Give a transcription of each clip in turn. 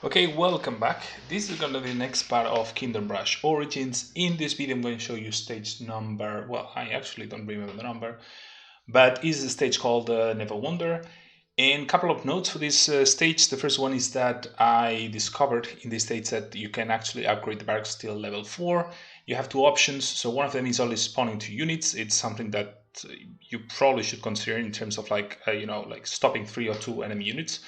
Okay, welcome back. This is going to be the next part of Kingdom Rush Origins. In this video, I'm going to show you stage number, well, I actually don't remember the number, but it's a stage called Neverwonder. And a couple of notes for this stage. The first one is that I discovered in this stage that you can actually upgrade the barracks till level 4. You have two options. So one of them is only spawning 2 units. It's something that you probably should consider in terms of like stopping 3 or 2 enemy units.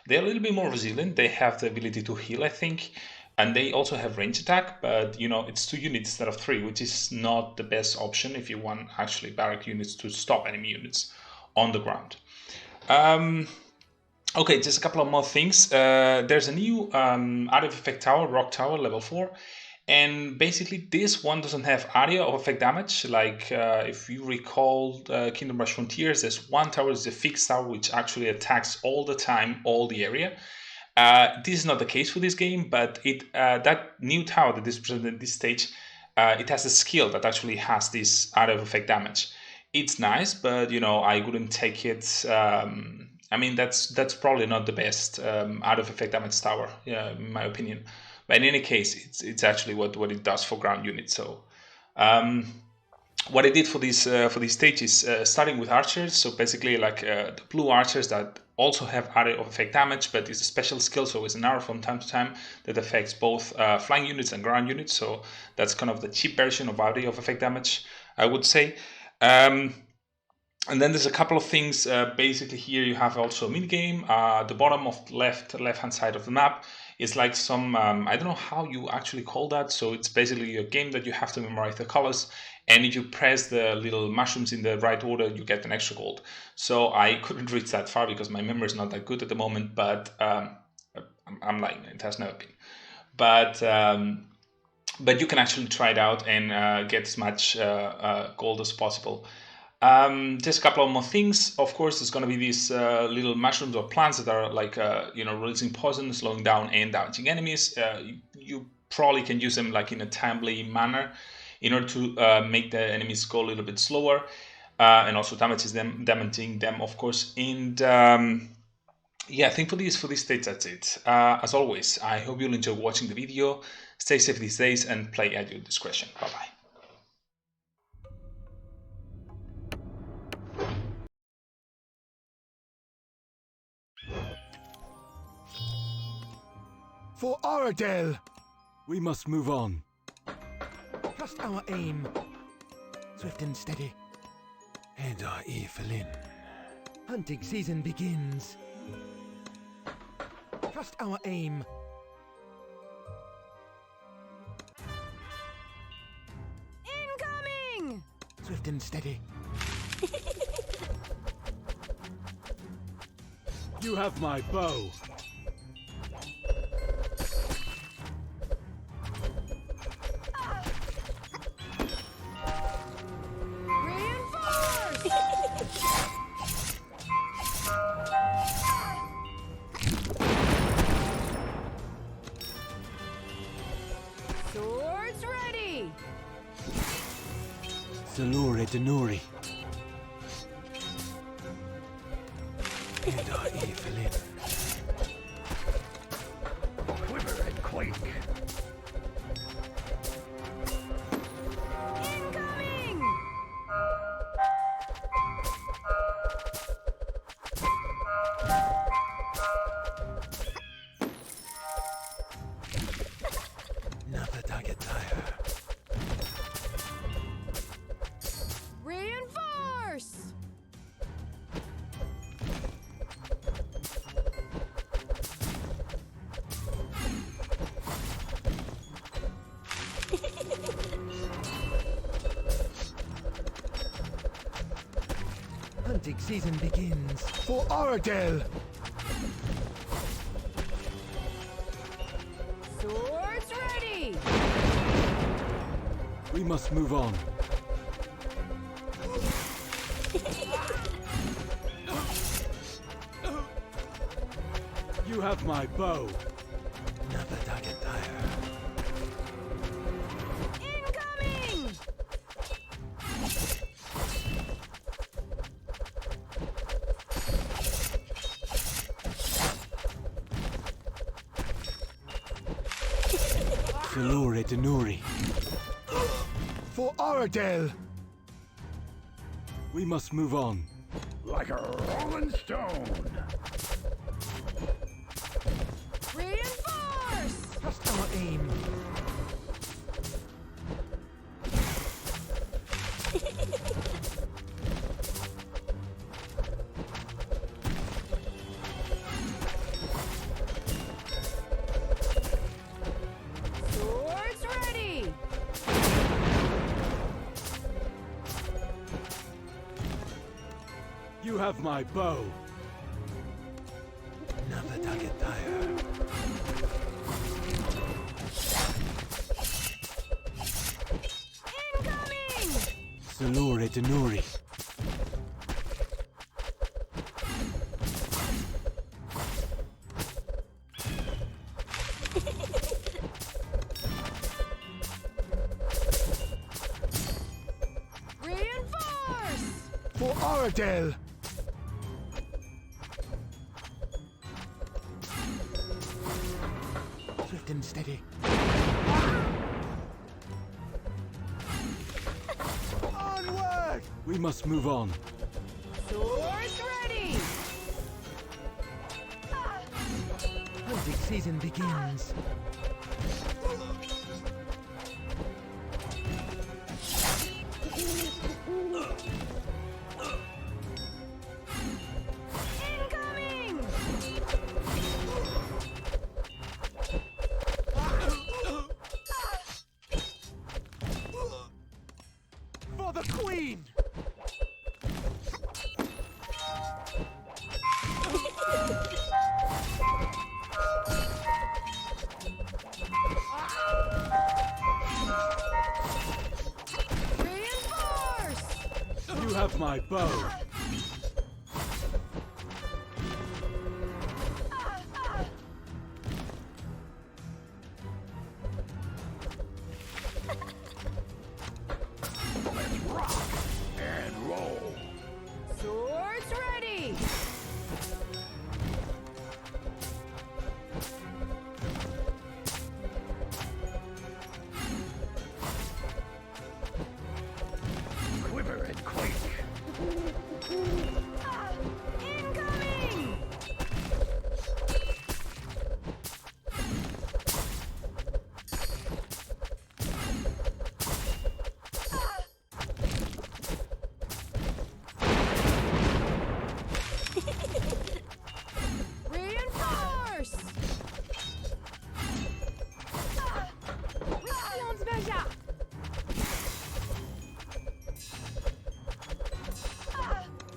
They're a little bit more resilient. They have the ability to heal, I think, and they also have range attack, but it's 2 units instead of 3, which is not the best option if you want actually barrack units to stop enemy units on the ground. Okay, just a couple of more things. There's a new area of effect tower, rock tower, level 4. And basically, this one doesn't have area of effect damage. Like if you recall Kingdom Rush Frontiers, there's one tower, is a fixed tower, which actually attacks all the time, all the area. This is not the case for this game, but that new tower that is presented at this stage, it has a skill that actually has this area of effect damage. It's nice, but I wouldn't take it. I mean, that's probably not the best area of effect damage tower, in my opinion. But in any case, it's actually what it does for ground units. So what I did for this stage is starting with archers. So basically, like the blue archers that also have area of effect damage, but it's a special skill. So it's an arrow from time to time that affects both flying units and ground units. So that's kind of the cheap version of area of effect damage, I would say. And then there's a couple of things. Basically, here you have also a minigame. The bottom of the left-hand side of the map is like some, I don't know how you actually call that. So it's basically a game that you have to memorize the colors. And if you press the little mushrooms in the right order, you get an extra gold. So I couldn't reach that far because my memory is not that good at the moment. But I'm lying, it has never been. But you can actually try it out and get as much gold as possible. Just a couple of more things. Of course, there's going to be these little mushrooms or plants that are like, releasing poison, slowing down and damaging enemies. You probably can use them like in a timely manner in order to make the enemies go a little bit slower, and also damaging them, of course. And yeah, I think for this stage, that's it. As always, I hope you'll enjoy watching the video. Stay safe these days and play at your discretion. Bye-bye. For Oradell! We must move on. Trust our aim. Swift and steady. And our Evelyn. Hunting season begins. Trust our aim. Incoming! Swift and steady. You have my bow. Swords ready! Salure Denori. And our Evelyn. Quiver and quake. Incoming! Never target tire. Reinforce! Hunting season begins. For Oradell! Swords ready! We must move on. You have my bow. Never target tire. Incoming! Salore Denuri. For Aradel! We must move on. Like a rolling stone! Reinforce! Just our aim. Swords ready! You have my bow. Never target tire. Incoming! Salore Denuri. Reinforce! For Aradel! Swift and steady. Onward! We must move on. Swords ready! Hunting season begins. Incoming! For the Queen! Reinforce! You have my bow. Let's rock and roll! Swords ready! Quiver and quake! Incoming! Reinforce! Mission zbęża!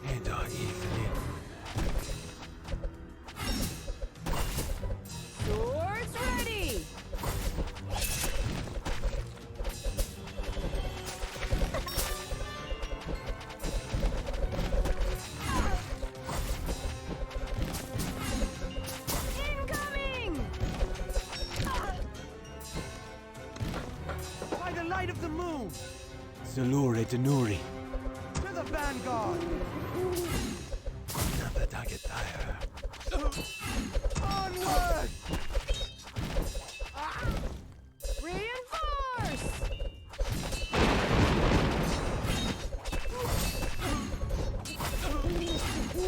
Eda Evelyn. Swords ready! Incoming! By the light of the moon! Salore Denuri. To the vanguard! Never target tire. Onward! Reinforce!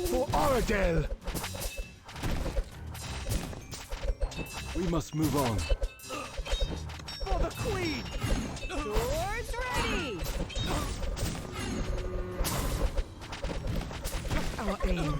For Aradel! We must move on. For the Queen! Swords ready! Just our aim.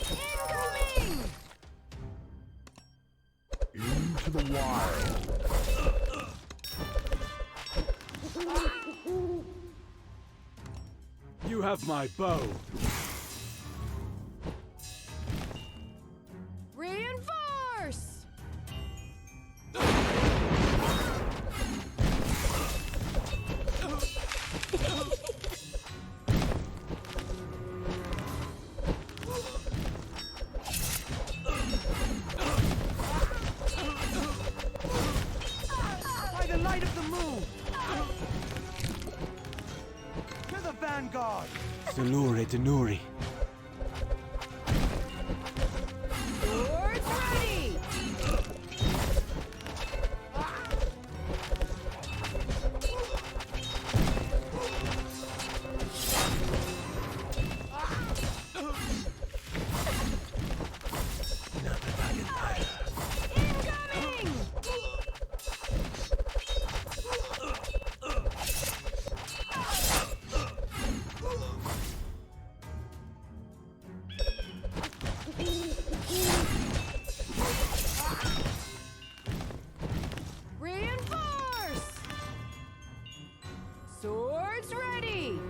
Incoming! Into the wild. You have my bow. Reinforce! light of the moon! To the vanguard! Zalure Denuri. Swords ready! Incoming! Reinforce! Swords ready!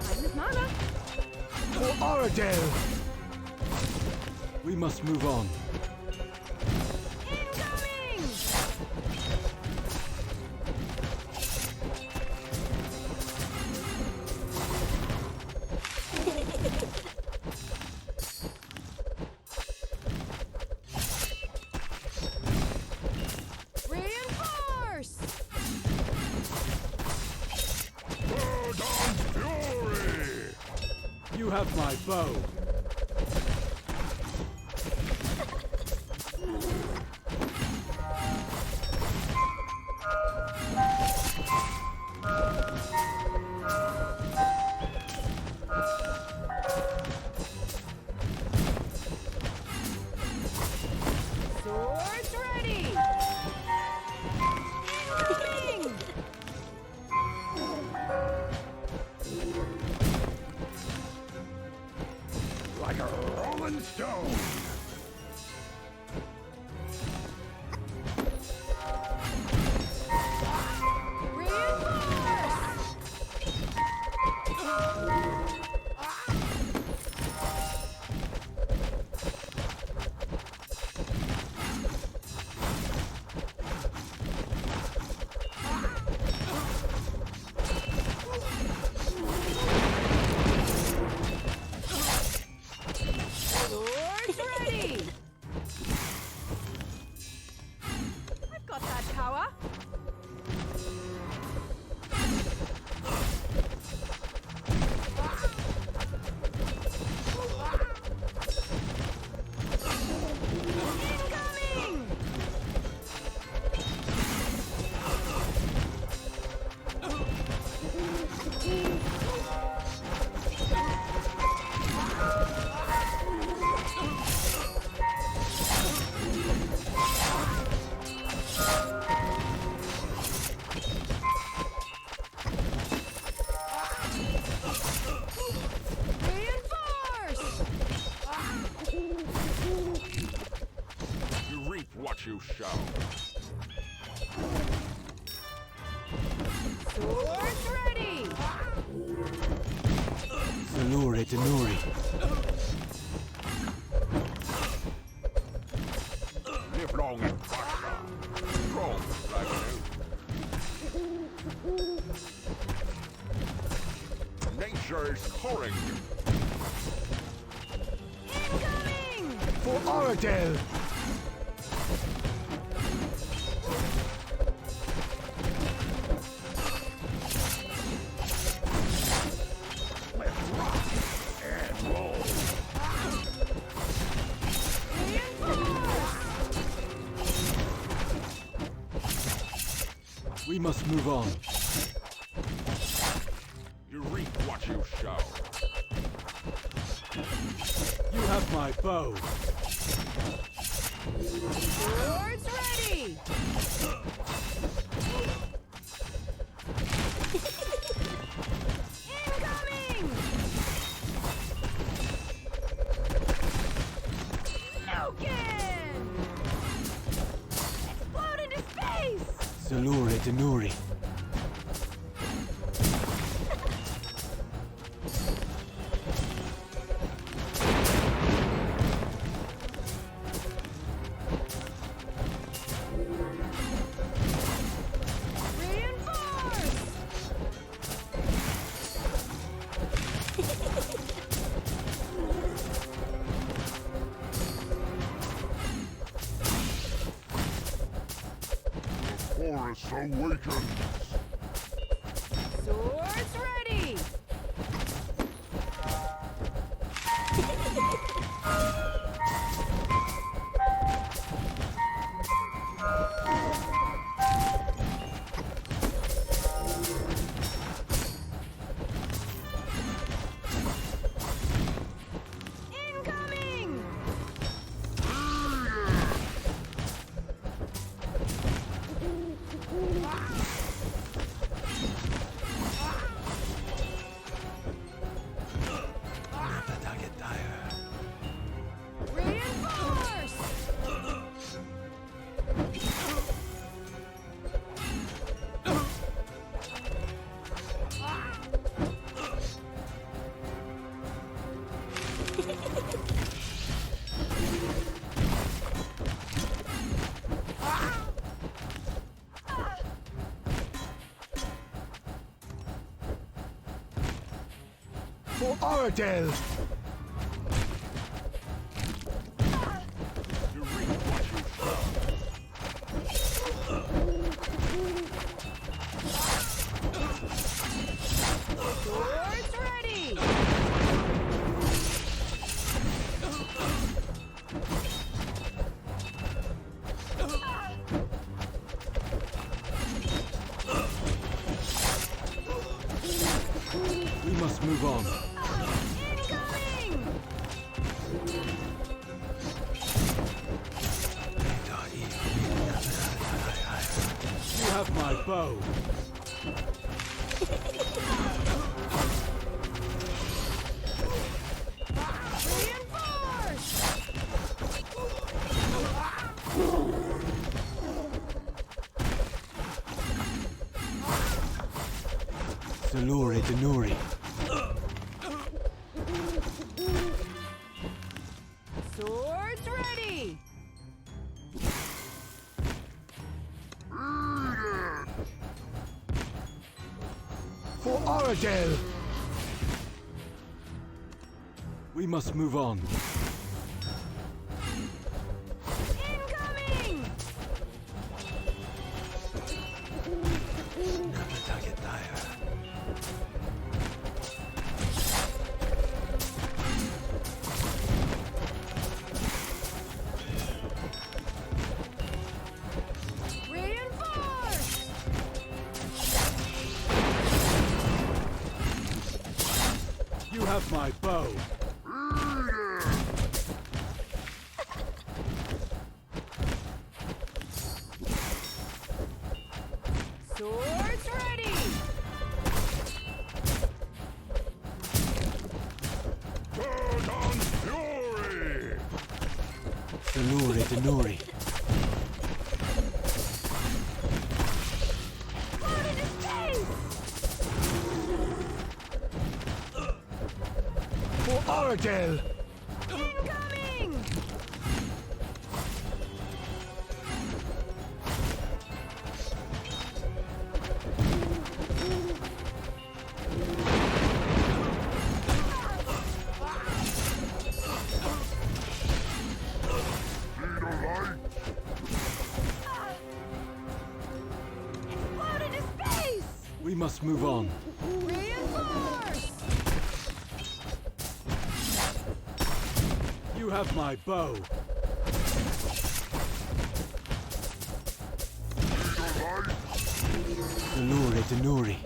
Time is mana. For Oradell! We must move on. Incoming! Reinforce! Fury! You have my bow. Swords ready! Incoming! Like a rolling stone! Reinforce! Swords ready! I've got that power. Incoming! Reinforce! You reap what you sow. Swords ready! Zalure Denuri. Live long and prosper. Strong like an oak. Nature is calling you. Incoming! For Oradell! Let's rock and roll. Reinforce! We must move on. You reap what you sow. You have my bow. Swords ready! Incoming! Nukin! Explode into space! Zalure Denuri. Reinforce! awakens. Swords ready. Incoming. The target tire. Reinforce. For Oradell! You reap what you sow. Swords ready. We must move on. Incoming. You have my bow. Reinforce. Salure Denuri. Swords ready. For Oradell! We must move on. Incoming. The target tire. Reinforce. You have my bow. Swords ready. Burn on fury! Salure Denuri. Out into space. For Oradell! Incoming. Need a light? Explode into space. We must move on. Reinforce. You have my bow. Need a light? Salure Denuri.